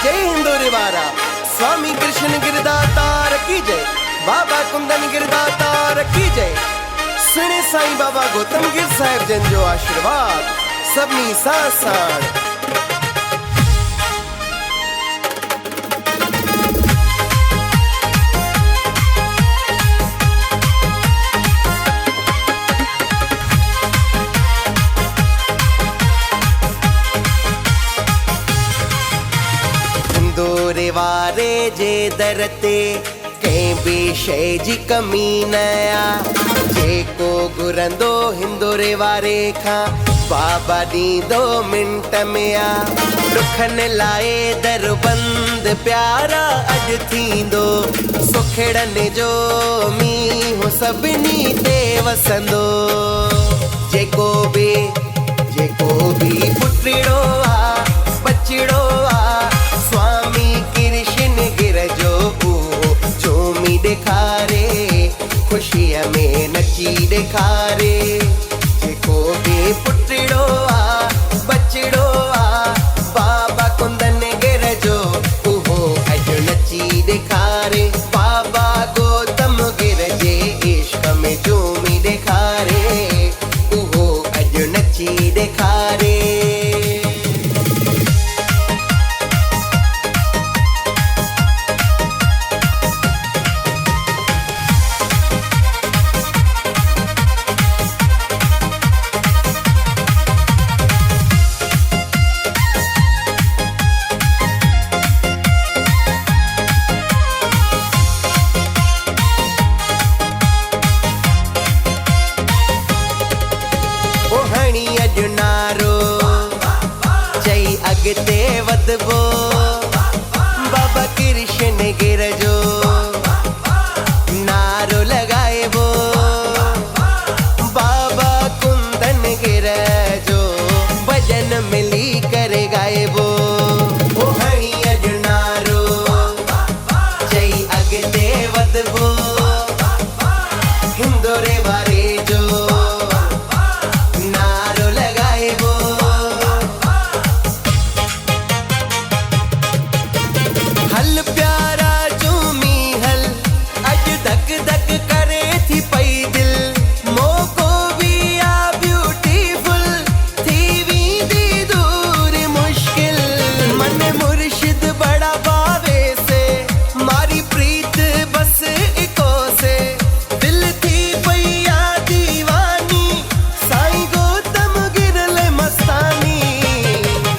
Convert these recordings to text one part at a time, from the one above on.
जय हिंदोरे वारा। स्वामी कृष्ण गिरदातार की जय, बाबा कुंदन गिरदातार की जय। सुने साईं बाबा गौतम गिर साहिब जन जो आशीर्वाद सबनी साथ साथ। हिंदोरे वारे जे दरते कहीं भी शय जी कमी नया, जेको घुरंदो हिंदोरे वारे खां बाबा ॾींदो मिंट में आ। ॾुखनि लाइ दर बंद प्यारा अॼु थींदो, सुखड़नि जो मींहुं सभिनी ते वसंदो। जेको बि पुटड़ो आ बचड़ो आ, स्वामी कृष्ण गिर जो झूमी ॾेखारे, खुशीअ में नची ॾेखारे। जेको बि पुटड़ो आ बचड़ो आ, बाबा कुंदन गिर जो उहो अॼु नची ॾेखारे। बाबा गौतम गिर जे इश्क में झूमी ॾेखारे, उहो अॼु नची ॾेखारे। अॼु नारो चई अॻिते वधबो, बाबा कृष्ण गिर जो नारो लगाइबो। बाबा कुंदन गिर जो भजन मिली करे गाइबो। ओ हणी अॼु नारो चई अॻिते वधबो, हिंदोरे वारे जो हल प्यारा झूमी हल, अॼु धक धक करे थी पई दिल। मौको भी आ ब्यूटीफुल, थी वेंदी दूर मुश्किल। मन मुर्शिद बड़ा भावे से, मारी प्रीत बस इको से। दिल थी पई आ दीवानी, साईं गौतम गिरल मस्तानी।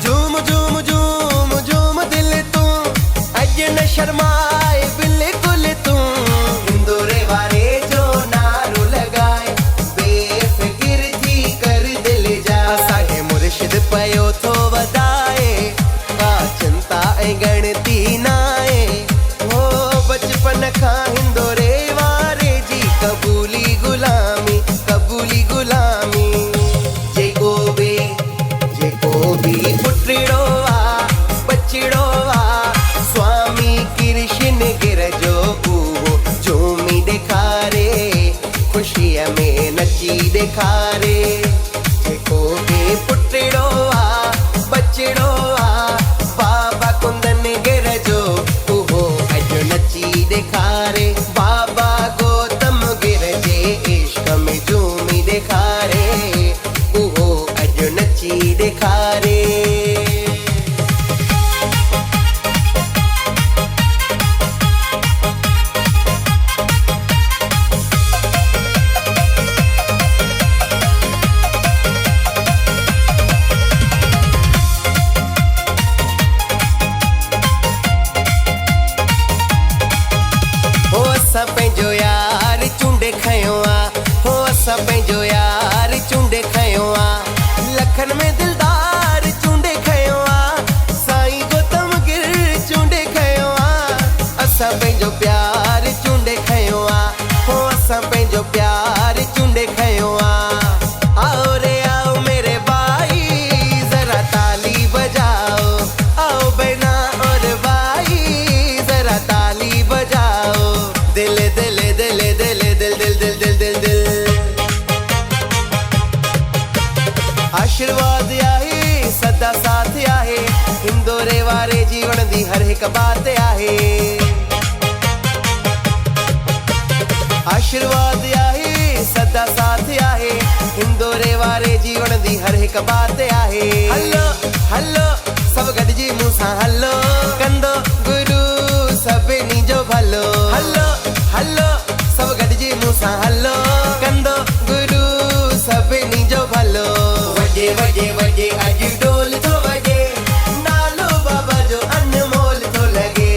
झूम झूम झूम झूम दिल तू अॼु न शर्माए बिल्कुल तू। हिंदोरे वारे जो नारो लगाए, बेफिक्र थी कर दिल जा। असांखे मुर्शिद पयो थो वधाए, का चिंता ऐं गणती नाहे। हो बचपन खां हिंदोरे वारे जी कबूली गुलामी, कबूली गुलामी। जेको बि पुटड़ो आ बचड़ो आ, स्वामी कृष्ण गिर जो उहो झूमी ॾेखारे, खुशीअ में नची ॾेखारे। जेको बि पुटड़ो आ बचड़ो आ, बाबा कुंदन गिर जो उहो अॼु नची ॾेखारे। बाबा गौतम गिर जे इश्क में झूमी ॾेखारे, उहो अॼु नची ॾेखारे। असां पंहिंजो यार चूंडे खयो आ, हो असां पंहिंजो यार चूंडे खयो आ। लखनि में दिलदार चूंडे खयो आ, साईं गौतम गिर चूंडे खयो आ। असां पंहिंजो प्यार चूंडे खयो आ, हो असां पंहिंजो प्यार चूंडे खयो आ। आओ रे आओ मेरे भाई जरा ताली बजाओ, आओ बहना और भाई जरा ताली बजाओ। दिल दिल दिल दिल दिल दिल दिल दिल दिल दिल आशीर्वाद आहे सदा साथ आहे, हिंदोरे वारे जीवन दी हर हिक बात आहे, आशीर्वाद आहे सदा साथ आहे, हिंदोरे वारे जीवन दी हर हिक बात आहे। हलो हलो सब गॾिजी मूंसां हलो, कंदो गुरु सभिनी जो भलो। हलो हलो सब गॾिजी मूंसां हलो, कंदो गुरु सभिनी जो भलो। वॼे वॼे वॼे अॼु ढोल थो वॼे, नालो बाबा जो अनमोल थो लॻे।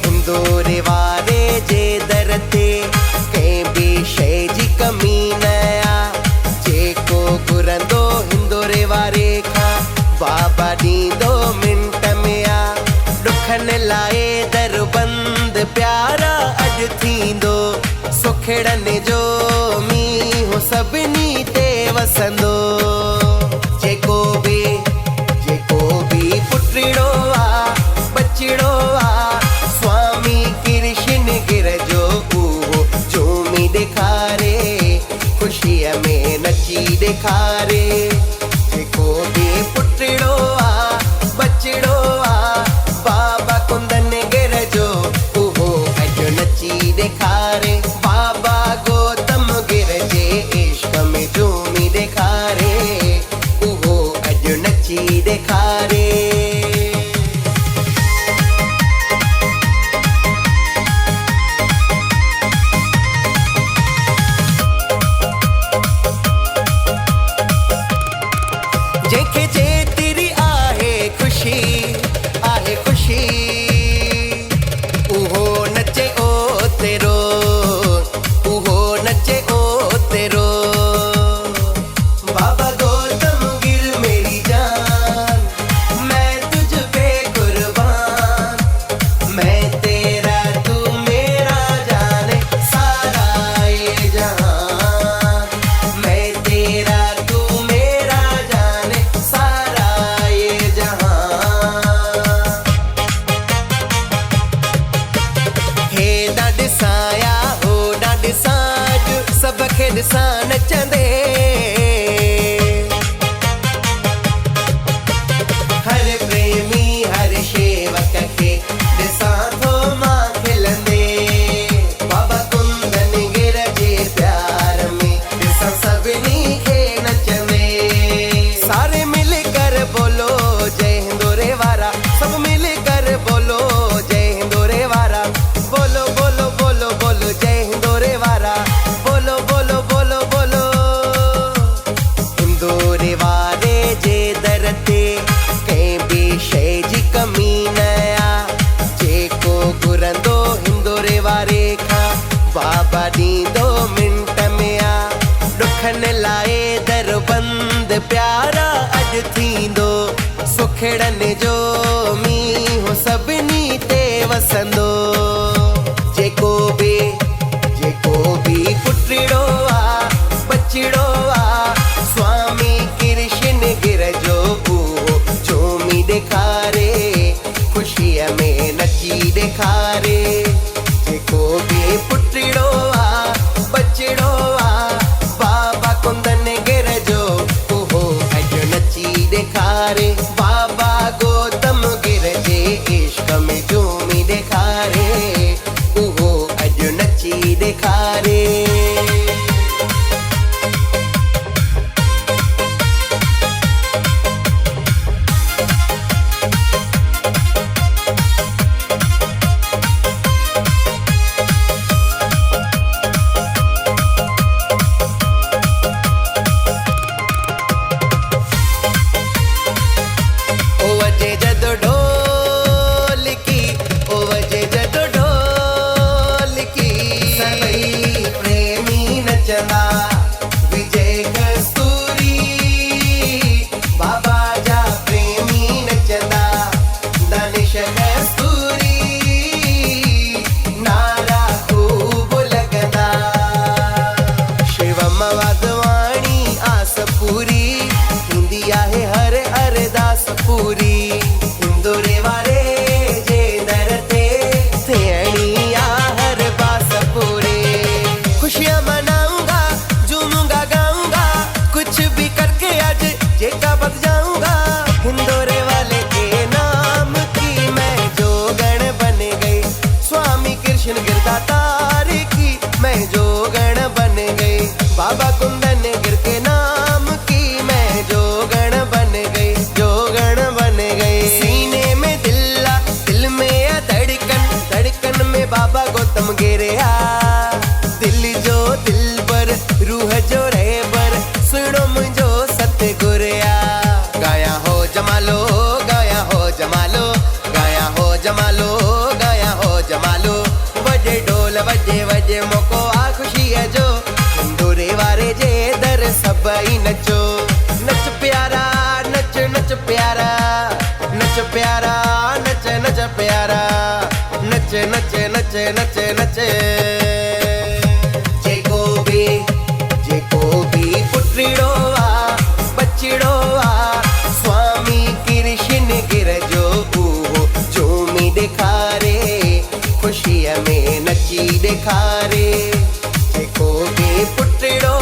हिंदोरे वारे जे दर ते कंहिं बि शइ जी कमी न आ, जेको घुरंदो हिंदोरे वारे खां बाबा ॾींदो मिंट में आ। ॾुखनि लाइ दर बंदि प्यारा अॼु थींदो, सुखड़नि जो मींहुं सभिनी ते वसंदो। जेको बि पुटड़ो आ बचड़ो आ, स्वामी कृष्ण गिर जो उहो झूमी ॾेखारे, ख़ुशीअ में नची ॾेखारे। जेको बि पुटड़ो आ बचड़ो आ, बाबा कुंदन गिर जो उहो अॼु नची ॾेखारे। बाबा गौतम गिर जे इश्क में झूमी ॾेखारे, उहो अॼु नची ॾेखारे। जंहिंखे जेतिरी आहे ख़ुशी, उहो नचे ओ तेरो, उहो नचे ओ तेरो। बाबा गौतम गिर मेरी जान, मैं तुझ पे कुर्बान, मैं तेरा तू मेरा जाने सारा ये जहान, मैं तेरा तू मेरा जाने सारा ये जहान। हे ॾाढ साया हो ॾाढ साज, सभ खे ॾिसां नचंदे। हर प्रेमी हर शेवक खे ॾिसां थो मां खिलंदे। बाबा कुंदन गिर जे प्यार में ॾिसां सभिनी खे नचंदे। सारे मिल कर बोलो जय हिंदोरे वारा, सब मिल कर बोलो जय हिंदोरे वारा। बोलो बोलो बोलो बोलो जय हिंदोरे वारा, बोलो बोलो बोलो बोलो। हिंदोरे वारे जे दर ते कंहिं बि शइ जी कमी न आ, जेको घुरंदो हिंदोरे वारे खां बाबा ॾींदो मिंट में आ। ॾुखनि लाइ दर बंदि प्यारा अॼु थींदो, सुखड़नि जो मींहुं सभिनी ते वसंदो। जेको बि पुटड़ो आ बचड़ो आ, स्वामी कृष्ण गिर जो उहो झूमी ॾेखारे, ख़ुशीअ में नची ॾेखारे। जेको बि पुटड़ो आ बचड़ो आ, बाबा कुंदन गिर जो उहो अॼु नची ॾेखारे। बाबा गौतम गिर जे इश्क में झूमी ॾेखारे, उहो अॼु नची ॾेखारे। ओ वजे जदो ढोलकी, ओ वजे जदो ढोलकी, सभई प्रेमी नचंदा विजय कस्तूरी। बाबा जा प्रेमी नचंदा दानिश कस्तूरी, नारा खूब लॻंदा। शिवम वाधवाणी आस पूरी, ईंदी आहे हर अरदास पूरी। हिंदोरे वारे जे दर ते थियणी आ हर बास पूरी। खुशियां मनाऊंगा कृष्ण गिरदा तार की मैं जोगण बन गई। बाबा कुंदन गिर के नाम की मैं जोगण बन गई, जोगण बन गई। सीने में दिल्ला, दिल में या धड़कन, धड़कन में बाबा गौतम गिरया। दिल जो दिल पर, रूह जो रहबर, सुनो मुझो सतगुरया। गाया हो जमालो, गाया हो जमालो, गाया हो जमालो, गाया हो जमालो। वजे ढोल वजे वजे मोको आ खुशी है जो, हिंदूरे वारे जे दर सबई नचो। नच प्यारा नच नच प्यारा, नच प्यारा नच नच प्यारा, नच नच नच नच नच। जेको भी पुत्रीड़ो आ, बचड़ो आ, स्वामी कृष्ण गिर जो उहो झूमी ॾेखारे, खुशीअ में नची ॾेखारे। जेको भी पुत्रीड़ो